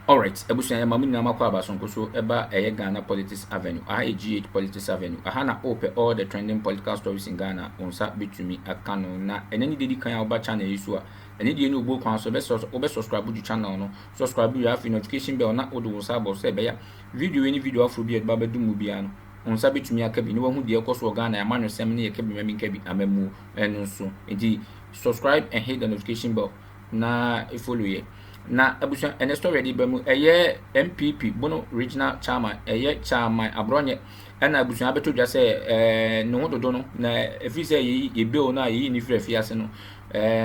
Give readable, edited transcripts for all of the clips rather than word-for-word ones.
Alright, ebusuanya mamu nyina makwa abasonko so eba Ghana Politics Avenue. Aha GH Politics Avenue. Aha na open all the trending political stories in Ghana. Onsa betumi aka no na enani dedi kan ya oba channel yi so a. Eni de no ogbo kwan so be subscribe to channel no. Subscribe you have notification bell na odo wo sa bo se be ya. Video any video afro bi e ba bedu mu bia no. Onsa betumi aka bi ni wo hu de ekoso Ghana ya manu sem ne ye ka bi mami ka bi amamu enu so. Enti subscribe and hit the notification bell na follow ye. Na abusuan ene story di bamu eye MPP bono regional chairman eye chairman Abronye ena abusuan beto dwa se no ho dodo no na efi se ye bill na ye ni frɛ fiase no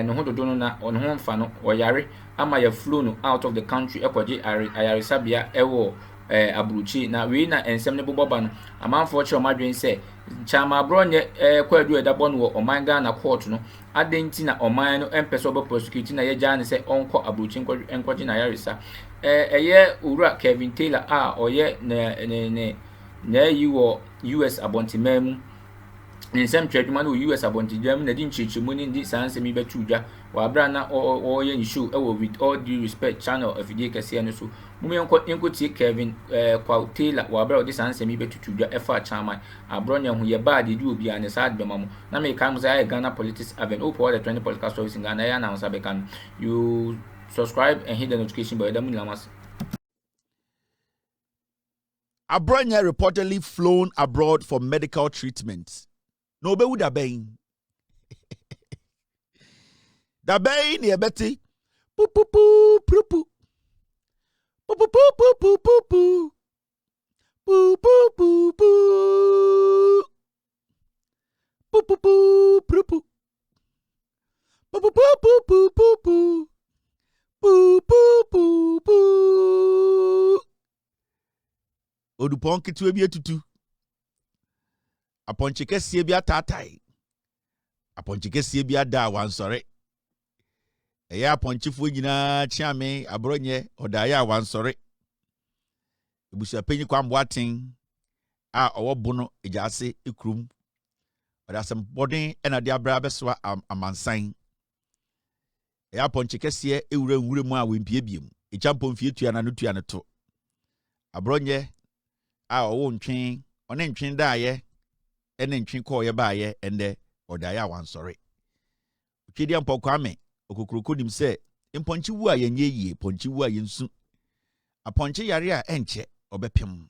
no ho dodo no na on ho mfa no oyare ama ya flow no out of the country ekwaje ayare sabia ewo Abroche na we na ensem ne boboba no amanfo che omadwen se chama Abronye kwadu edabo no oman Ghana court no adenti na oman no empeso obo prosecute na ye jane se onko Abroche enkoje na yaresa eye owura Kevin Taylor a oye na yiwo US abontimam nsem treduma no US abontimam na di nchichimu ni ndi sanse mi betudwa wa bra na oye ni show with all due respect channel afidie kase no so mumi enko tie Kevin Taylor wa bra odi sanse mi betudwa efa chairman Abronye hu ye bad di obi an sad be mamo na me kan say Ghana Politics Avenue open all the 20 political stories in Ghana ya na be kan you subscribe and hit the notification bell damu lamas. Abronye reportedly flown abroad for medical treatment. No be would been. Da been near Betty. Poo poo poo poo poo. Poo poo poo poo poo poo poo. Poo poo poo poo. Poo poo poo poo poo. Poo poo poo poo poo poo. Poo poo poo poo. Odupon kitu ebi etutu. Aponche kese bi atatai. Aponche kese bi ada wansore. Eya aponchefo nyina chiame Abronye odaya wansore. Ebusia penyi kwamboaten a owobo no ejase ekrum. Odasem boden ena de abra besoa amansan. Eya aponche kese ewura nwure mu a wempie biem. Echampo mfie tua na no tua ne to. Abronye a owo ntwen one ntwen daaye ene ntwen ko ye baaye ende odaya wansore. Twedi ampokwame okukuruko nim se mponchi wu a yenye yie ponchi wu a yensu aponchi yare a enche obepem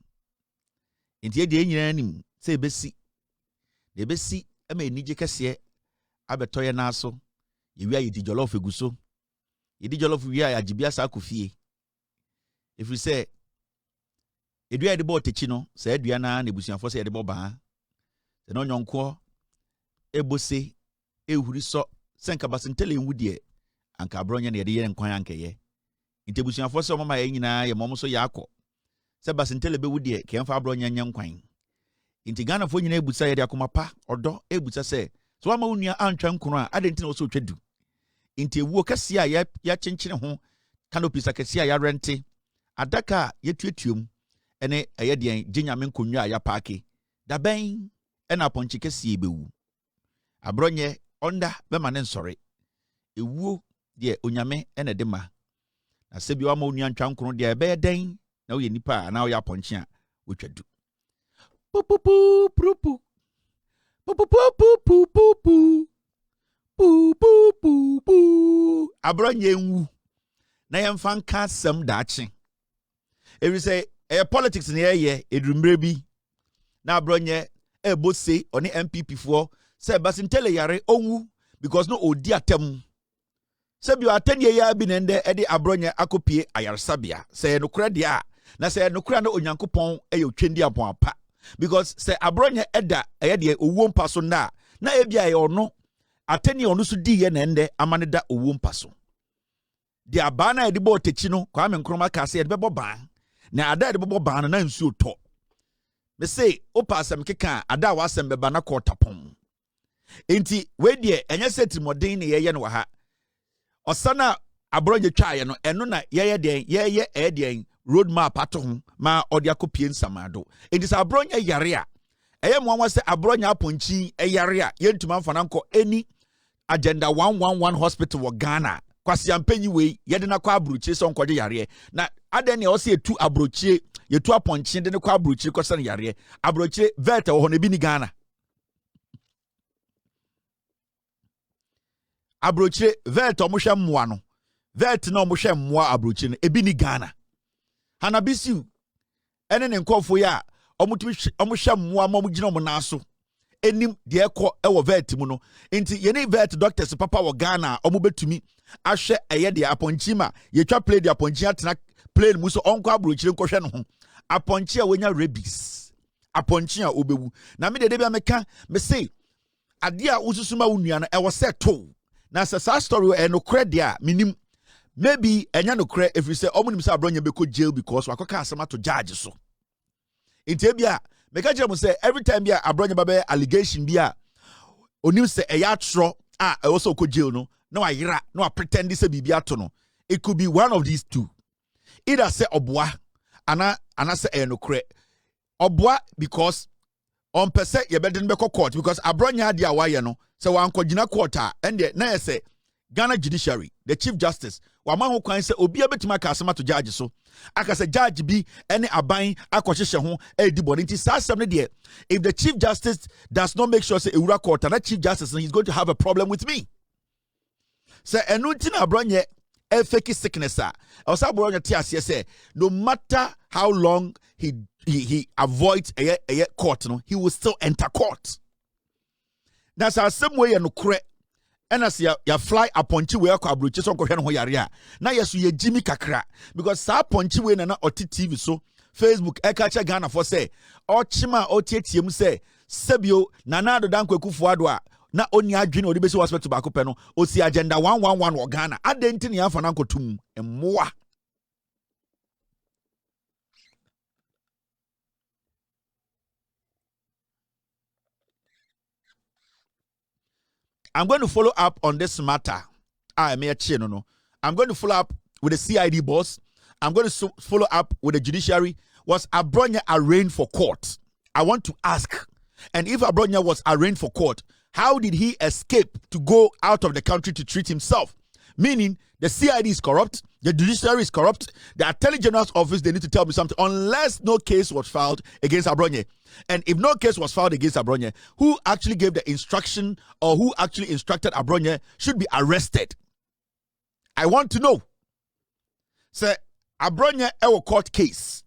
ntie de nyina nim se ebesi ama enije kese abetoye na aso yewi ayedi jollof eguso yedi jollof wi a agibia sa akofie efri se edua de bo techi no se edua na nebusuafo se de bo ba se no nyonko ebose ehuri so senka basentele nwudie anka Abronye na yede nkwan ankeye ntebusuafo se mama ye nyina ye mom so yakọ se basentele be wudie kemfa Abronye nya nkwan nti Ghana fo nyina ebusa yede akomapa odo ebusa se so ama unua antwa nkono a adenti na wo so twadu nti ewuo kase a ya chenchene ho canopy sakase a ya rente adaka yetuetuom ene eyedien ginyame nkonwa a ya paake da ben ena ponchi kase bewu Abronye onda be mane nsore ewuo de onyame ene de ma na sebi wa ma onua ntwa nkono de ebe den na wo ye nipa na wo ya ponchi a wotwadu pupupu pupu pupupu pupu pupupu Abronye nwu na yemfa nka asem daache ewi say politics na ye edumbre bi na Abronye ebose oni MPP fo se basintele yare onwu because no odi atem se bi atanye ya bi nende ede Abronye akopie ayarsabia se nokura dia na se nokura na onyankopon otwendi apon apa because se Abronye eda de owuo mpaso na ebia ye ono atanye ono so di ye nende amane da owuo mpaso di abana ede bo techi no kwa me nkroma ka se ede bebo ban na ada ede bebo ban na nsu to me say opa asem keka ada wa asem beba na ko tapon enti we die enye setimodin ne yeye no ha osana Abronye twaye no eno na yeye den road map ato ho ma odi akopie nsamado enti sa Abronye yare a eye mo se Abronye aponchi yare a yentuma mfa nanko eni agenda 111 hospital wo Ghana kwasi ampenyi we yede na kwa abrochire so nkode yare na aden ne o se etu abrochire yetu aponche de ne kwa abrochire ko se yare abrochire vet wo ne bi ni Ghana abrochire vet o mo hwe mmoa no vet na o mo hwe mmoa abrochire no ebi ni Ghana hanabisiu ene ne nkofo ya o mo hwe mmoa ma mo gina mo na so enim de ekọ ewo vet mu no nti ye ne vet doctors papa wo Ghana o mo betumi ahwe eye de aponchi ma ye twa play de aponchi atena plane mu so onko abrochire nkohwe no ho aponchi a wonya rabies aponchi a obewu na me de bia meka me say ade a ususuma wonua no ewo seto na sa story e no credit a minim maybe enya no credit if you say omunim say Abronye beko jail because wakoka asema to judge so nti bia meka jere mo say every time bia Abronye babe allegation bia onim say eya tro a e so ko jail no na wa yira na wa pretend say bibia to no it could be one of these two either say oboa ana say no credit oboa because on per se ye bedin beko court because Abronye ade a waye no say wan kogina court a ende na say Ghana judiciary the chief justice wa ma ho kwan say obi abetima ka asema to judge so aka say judge bi ene aban akohyehe ho edi body nti sasem ne de if the chief justice does not make sure say ewura court and that chief justice he's going to have a problem with me say enu nti na Abronye fake sickness a osa Abronye ti ase say no matter how long he avoids a court no he will still enter court that's our same way no kure and as ya fly aponchi we akọ abrochi so nkọhwe no ho yare a na yeso ye jimi kakra because sa aponchi we na oti TV so Facebook e ka che Ghana for say ochima otietie mu say sebio na ado dan kwakufo ado a na oni adwene odi besi hospital ba ko pe no osi agenda 111 wo Ghana adenti ne afa na nkotum emmoa I'm going to follow up on this matter. I'm going to follow up with the CID boss. I'm going to follow up with the judiciary. Was Abronye arraigned for court? I want to ask. And if Abronye was arraigned for court, how did he escape to go out of the country to treat himself? Meaning, the CID is corrupt, the judiciary is corrupt, the Attorney General's office, they need to tell me something, unless no case was filed against Abronye. And if no case was filed against Abronye, who actually gave the instruction or who actually instructed Abronye should be arrested? I want to know. Say, Abronye ewo court case.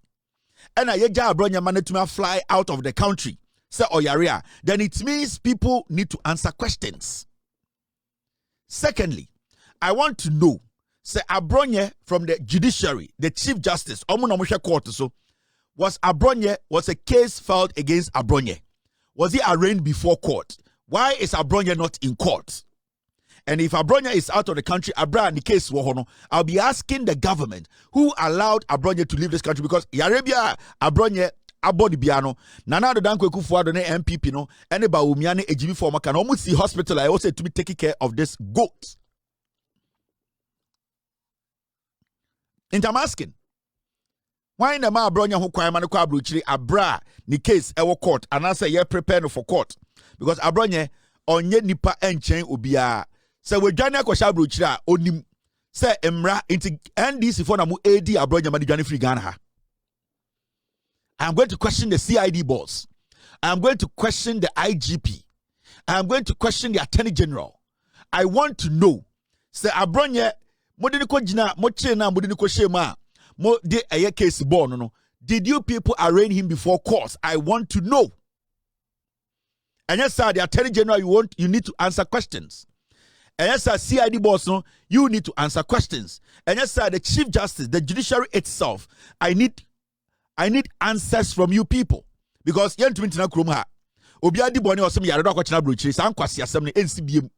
And yeja Abronye management fly out of the country. Say, Oyaria. Then it means people need to answer questions. Secondly, I want to know, say Abronye from the judiciary, the chief justice, court so was a case filed against Abronye? Was he arraigned before court? Why is Abronye not in court? And if Abronye is out of the country, the case I'll be asking the government who allowed Abronye to leave this country because Arabia Abronye abodi biano nana do dan kweku fuado ne MPP no ene ba umia ne ejibi former can almost see hospital I also to be taking care of this goat. And I'm asking, why na ma Abronye ho kwan ma ne kwa abrochiri abra ni case ewo court and answer ye prepare no for court because Abronye onye nipa enchen obia se we dwane akosha abrochiri a onim se emra inti NDC for na mu AD Abronye ma dwane free Ghana ha. I am going to question the CID boss. I am going to question the IGP. I am going to question the Attorney General. I want to know se Abronye modini ko jina mo che na modini ko shema mo de eye case born no did you people arraign him before court? I want to know. And yes sir, the Attorney General you need to answer questions. And yes sir, CID boss no you need to answer questions. And yes sir, the Chief Justice, the judiciary itself, I need answers from you people because yen tumi tina krom ha obi adi boni osem yare do akwachina brochiri san kwase asem ne ensibiem.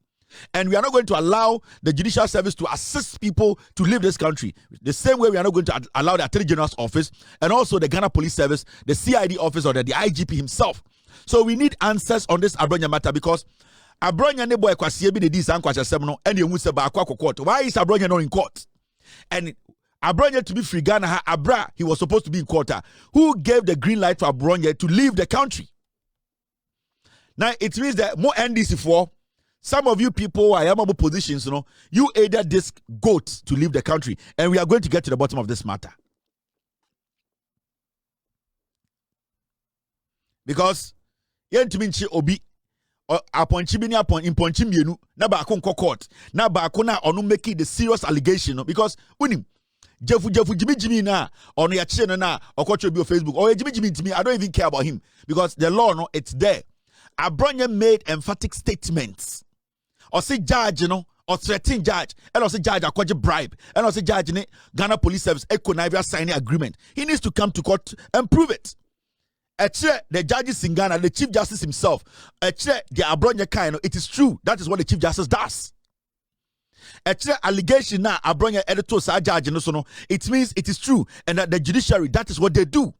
And we are not going to allow the judicial service to assist people to leave this country. The same way we are not going to allow the Attorney General's office and also the Ghana Police Service, the CID office or the IGP himself. So we need answers on this Abronye matter because Abronye ne boy kwase bi de di san kwase asem no ene emu se ba akwa court. Why is Abronye not in court? And Abronye to be free Ghana Abra he was supposed to be in court. Who gave the green light for Abronye to leave the country? Now it means that more NDC for Some of you people are in positions, you aided this goat to leave the country, and we are going to get to the bottom of this matter. Because yentuminchi obi aponchi bini apon imponchi mienu na ba akon court na ba akona onu making the serious allegation because unim Jefu Jimmy na on your channel na okocho bi on Facebook or Jimmy to me, I don't even care about him because the law it's there. Abronye made emphatic statements. Or say judge, or threaten judge, and also judge akwaje bribe, and also judge Ghana Police Service conniving signing agreement. He needs to come to court and prove it. The judges in Ghana, the Chief Justice himself, the Abronye kind, it is true. That is what the Chief Justice does. Allegation now Abronye editor sa judge no, it means it is true, and that the judiciary, that is what they do.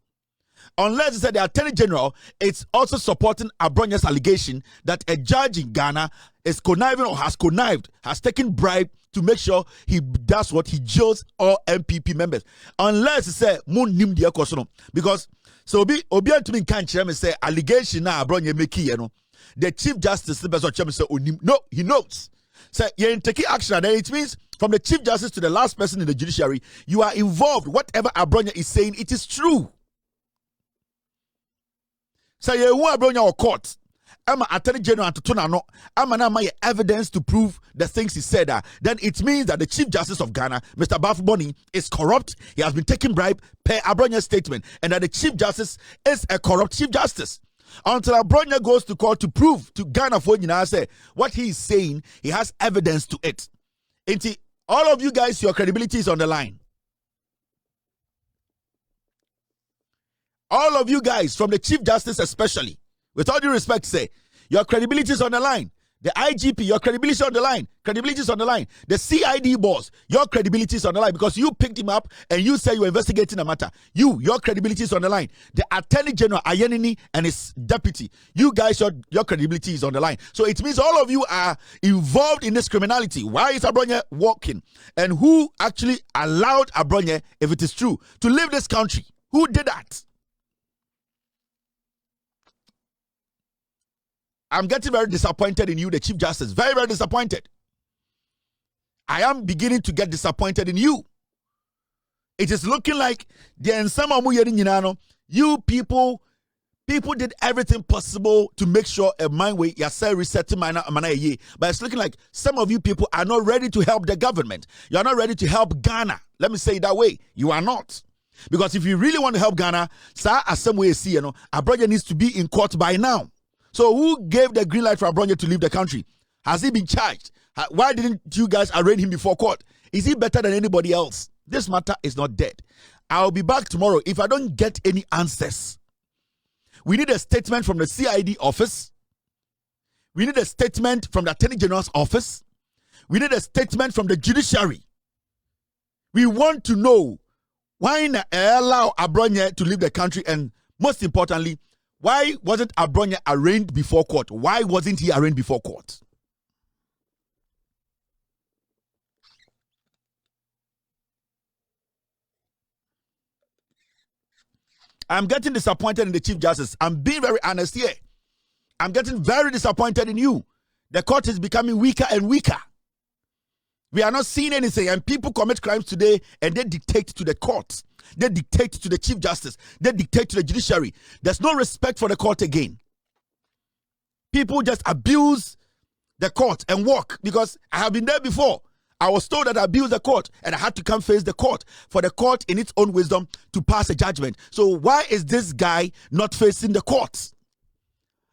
Unless it's the Attorney General, it's also supporting Abronye's allegation that a judge in Ghana is conniving or has connived, has taken bribe to make sure he does what he jails all MPP members. Unless it's a moon nim the question, because so obi to me can't say allegation now Abronye make the Chief Justice say no, he knows. So you're taking action, and then it means from the Chief Justice to the last person in the judiciary, you are involved. Whatever Abronye is saying, it is true. So you want Abronye or court. I'm Attorney General to Tonano. I'm an evidence to prove the things he said. Then it means that the Chief Justice of Ghana, Mr. Bafuboni, is corrupt. He has been taking bribe per Abronye's statement, and that the Chief Justice is a corrupt Chief Justice. Until Abronye goes to court to prove to Ghana for say what he is saying, he has evidence to it. All of you guys, your credibility is on the line. All of you guys, from the Chief Justice especially, with all due respect, say your credibility is on the line. The IGP, your credibility is on the line. Credibility is on the line. The CID boss, your credibility is on the line because you picked him up and you say you're investigating the matter. Your credibility is on the line. The Attorney General Ayenini and his deputy, you guys, your credibility is on the line. So it means all of you are involved in this criminality. Why is Abronye walking? And who actually allowed Abronye, if it is true, to leave this country? Who did that? I'm getting very disappointed in you, the Chief Justice. Very, very disappointed. I am beginning to get disappointed in you. It is looking like you people did everything possible to make sure a mind way resetting but it's looking like some of you people are not ready to help the government. You are not ready to help Ghana. Let me say it that way. You are not. Because if you really want to help Ghana, sir, as some way see, Abronye needs to be in court by now. So who gave the green light for Abronye to leave the country? Has he been charged? Why didn't you guys arraign him before court? Is he better than anybody else? This matter is not dead. I'll be back tomorrow if I don't get any answers. We need a statement from the CID office. We need a statement from the Attorney General's office. We need a statement from the judiciary. We want to know why not allow Abronye to leave the country, and most importantly, why wasn't Abronye arraigned before court? Why wasn't he arraigned before court? I'm getting disappointed in the Chief Justice. I'm being very honest here. I'm getting very disappointed in you. The court is becoming weaker and weaker. We are not seeing anything, and people commit crimes today and they dictate to the courts. They dictate to the Chief Justice. They dictate to the judiciary. There's no respect for the court again. People just abuse the court and walk, because I have been there before. I was told that I abused the court and I had to come face the court for the court in its own wisdom to pass a judgment. So why is this guy not facing the courts?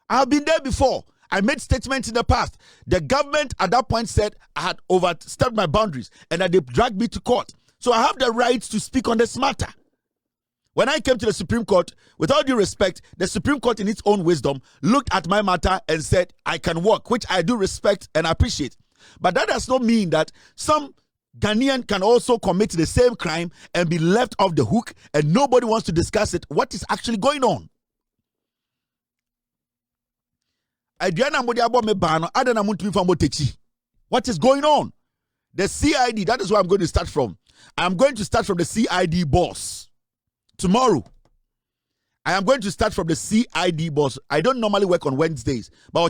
I have been there before. I made statements in the past. The government at that point said I had overstepped my boundaries and that they dragged me to court. So I have the right to speak on this matter. When I came to the Supreme Court, with all due respect, the Supreme Court in its own wisdom looked at my matter and said I can work, which I do respect and appreciate. But that does not mean that some Ghanaian can also commit the same crime and be left off the hook and nobody wants to discuss it. What is actually going on? What is going on? The CID, that is where I'm going to start from. I'm going to start from the CID boss. Tomorrow, I am going to start from the CID boss. I don't normally work on Wednesdays, but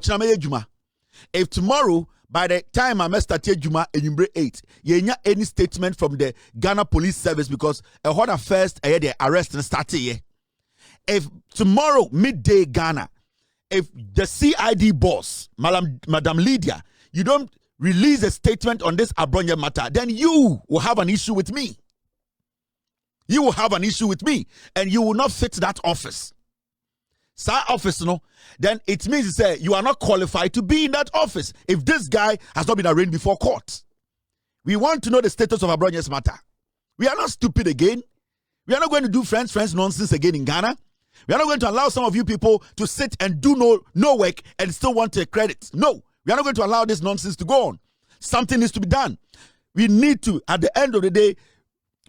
If tomorrow, by the time I start Juma Enyumbre 8, you have any statement from the Ghana Police Service because a what first the arrest and start here. If tomorrow midday Ghana, if the CID boss, Madam Lydia, you don't release a statement on this Abronye matter, then you will have an issue with me. You will have an issue with me, and you will not fit that office. That office, no, then it means to say you are not qualified to be in that office if this guy has not been arraigned before court. We want to know the status of Abronye's matter. We are not stupid again. We are not going to do friends nonsense again in Ghana. We are not going to allow some of you people to sit and do no work and still want to credit. No, we are not going to allow this nonsense to go on. Something needs to be done. We need to, at the end of the day,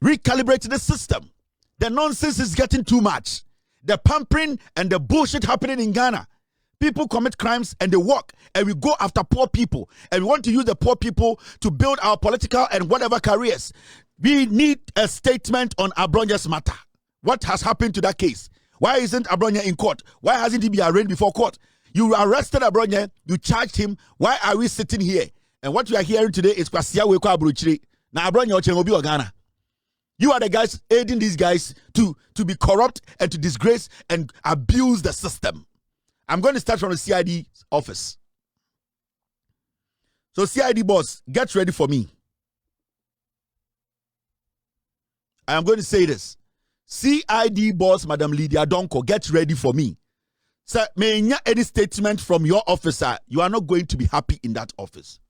recalibrate the system. The nonsense is getting too much. The pampering and the bullshit happening in Ghana. People commit crimes and they walk, and we go after poor people, and we want to use the poor people to build our political and whatever careers. We need a statement on Abronye's matter. What has happened to that case? Why isn't Abronye in court? Why hasn't he been arraigned before court? You arrested Abronye, you charged him. Why are we sitting here? And what we are hearing today is Kwasia Weko Abrochiri. Now Abronye Ochengobi or Ghana. You are the guys aiding these guys to be corrupt and to disgrace and abuse the system. I'm going to start from the CID office. So CID boss, get ready for me. I am going to say this. CID boss, Madam Lydia Donko, get ready for me. Sir, may any statement from your officer, you are not going to be happy in that office.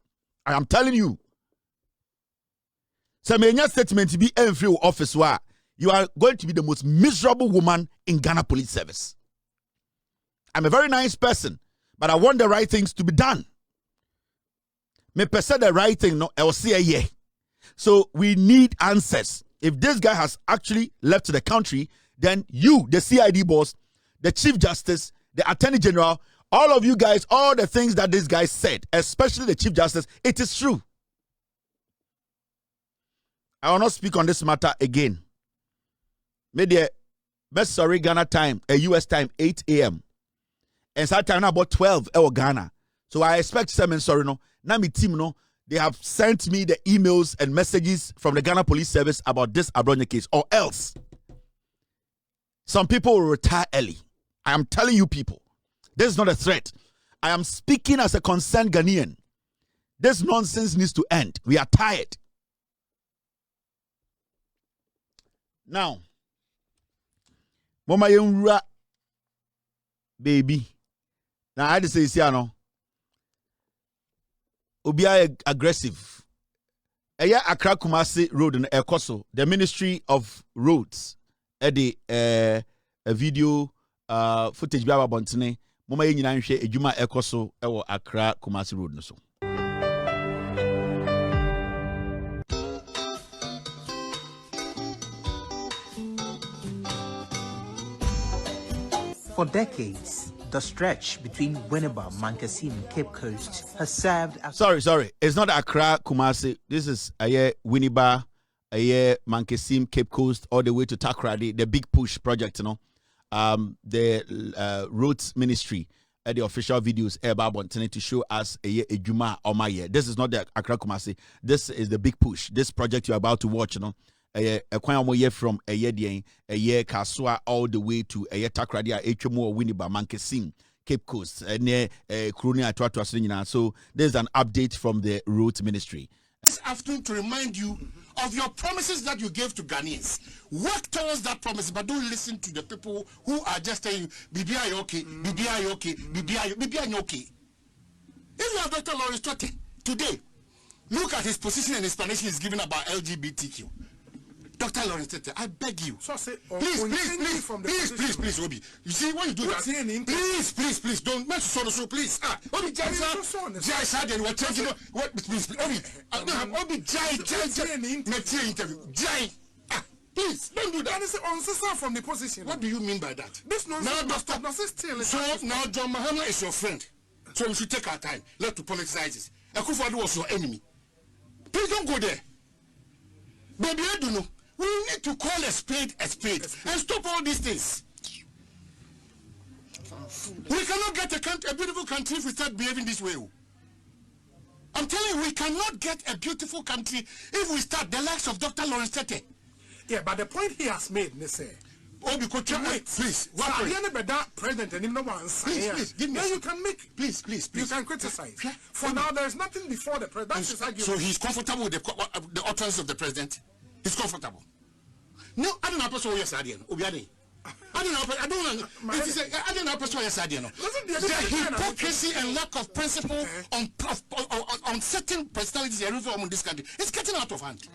I am telling you. So may your statement to be every office where you are going to be the most miserable woman in Ghana Police Service. I'm a very nice person, but I want the right things to be done. Me say the right thing, no, I will say a yeah. So we need answers. If this guy has actually left the country, then you, the CID boss, the Chief Justice, the Attorney General, all of you guys, all the things that this guy said, especially the Chief Justice, it is true. I will not speak on this matter again. Maybe best sorry Ghana time, a US time, 8 a.m. And that time about 12 hour Ghana. So I expect some sorry no. Now my team no, they have sent me the emails and messages from the Ghana Police Service about this Abronye case, or else some people will retire early. I am telling you people, this is not a threat. I am speaking as a concerned Ghanaian. This nonsense needs to end. We are tired. Now, Mama Yunra, baby. Now, I had to say, no. Obia aggressive. Eya Accra Kumasi Road in Ekoso, the Ministry of Roads, a video footage bi aba bontene. Mama ye nyina nhwe edwuma Ekoso ewo Accra Kumasi Road no so. For decades, the stretch between Winneba, Mankasim, and Cape Coast has served as... Sorry. It's not Accra, Kumasi. This is Winneba, Mankasim, Cape Coast, all the way to Takrady, the Big Push project, you know. The Roads Ministry, the official videos, wanting to show us a Juma or my year. This is not the Accra, Kumasi. This is the Big Push. This project you're about to watch, you know. A year from a year Kaswa all the way to a year Takrady, HMO, Winneba, Mankasim, Cape Coast, near Kronia Twatwa. So there's an update from the Roads Ministry. This afternoon to remind you of your promises that you gave to Ghanaians. Work towards that promise, but don't listen to the people who are just telling you, BBI okay, BBI okay, BBI okay. If you are Dr. Lawrence Totte today, look at his position and explanation he's given about LGBTQ. Dr. Lawrence Totte, I beg you. So say, please, Obi. You see, when you do that, please, don't make so, please. Obi, Jai, then we're changing. What, please, Obi, Jai, interview. Jai, please, don't do that. It's on from the position. What do you mean by that? This nonsense. So now John Mahama is your friend. So we should take our time. Let to politicize it. Akufo-Addo was your enemy. Please don't go there. Baby, I don't know. We need to call a spade and stop all these things. We cannot get a beautiful country if we start behaving this way. I'm telling you, we cannot get a beautiful country if we start the likes of Dr. Lawrence Tete. Yeah, but the point he has made, Obi, please. President and him no one. Please, give me. Then you can make. Please. You can criticize. For now, there is nothing before the president. So he's comfortable with the utterance of the president. He's comfortable. No, I don't know. Person, yes, I don't know. I don't know. I don't know. Person, yes, I don't know. The hypocrisy and lack of principle on certain personalities in this country, it's getting out of hand.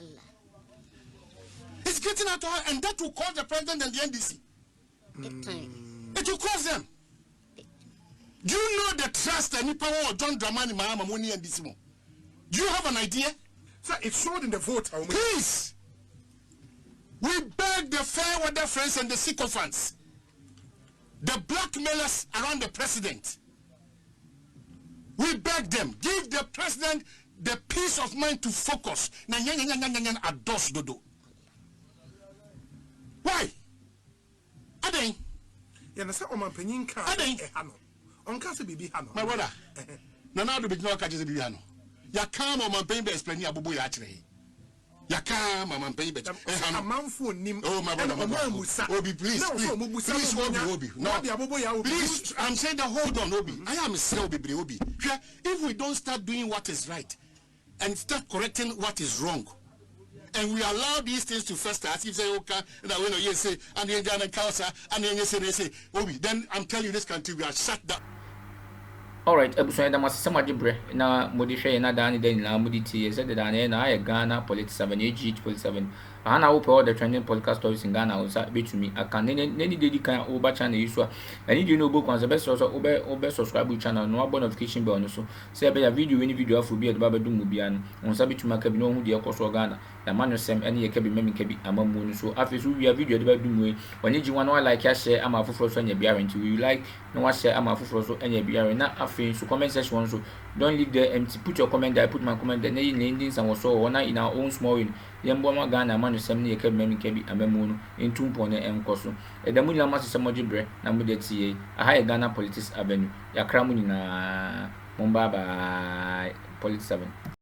It's getting out of hand, and that will cause the president and the NDC. It will cause them. Do you know the trust and power of John Dramani Mahama Moni and NDC? Do you have an idea? Sir, it showed in the vote. Please. We beg the fair weather friends and the sycophants, the blackmailers around the president. We beg them, give the president the peace of mind to focus. Why? Aden. You say Oman Penyin can. Aden. On Casa Bibi Hano. My brother. Nana do big no catches Bibi Hano. Ya come Oman Penyin be explain ya bubu ya actually. Ya come Oman Penyin be. A man for nim. Oh my brother. Obi, please. Please, Obi. No. Please, I'm saying that hold on, Obi. I am still Obi. If we don't start doing what is right and start correcting what is wrong, and we allow these things to fester, as if say, okay, that when you say, and then Ghana Council, and then you say, Obi, then I'm telling you, this country, we are shut down. Alright, ebusuanya da masema jibre na modihwe na da ni den na moditi said that na ya Ghana Politics 7 AG Politics 7 ana open all the trending podcast stories in Ghana also betumi aka neni dedi kan oba channel yiso ani di no bo kwanza be so obe subscribe channel no abo notification bell no so say be ya video any video afu bi e ba bedum bia no onsa betumi aka bi no hu de ekoso Ghana da manu sem ene ye ka bi memi ka bi amamu no so afi so wi video de ba dum we wani ji wan like ya share ama afoforo so nya bia rent we like no wa share ama afoforo so nya bia na afi so comment section so don't leave there empty, put your comment there, I put my comment there. Nay landings and was so in our own small in Yamboma Ghana man assembly kebi amemono in Tumpone and Koso. A Damula Master Samojibre, Namude a high Ghana Politics Avenue, Yakramuni na Mombaba Politics 7.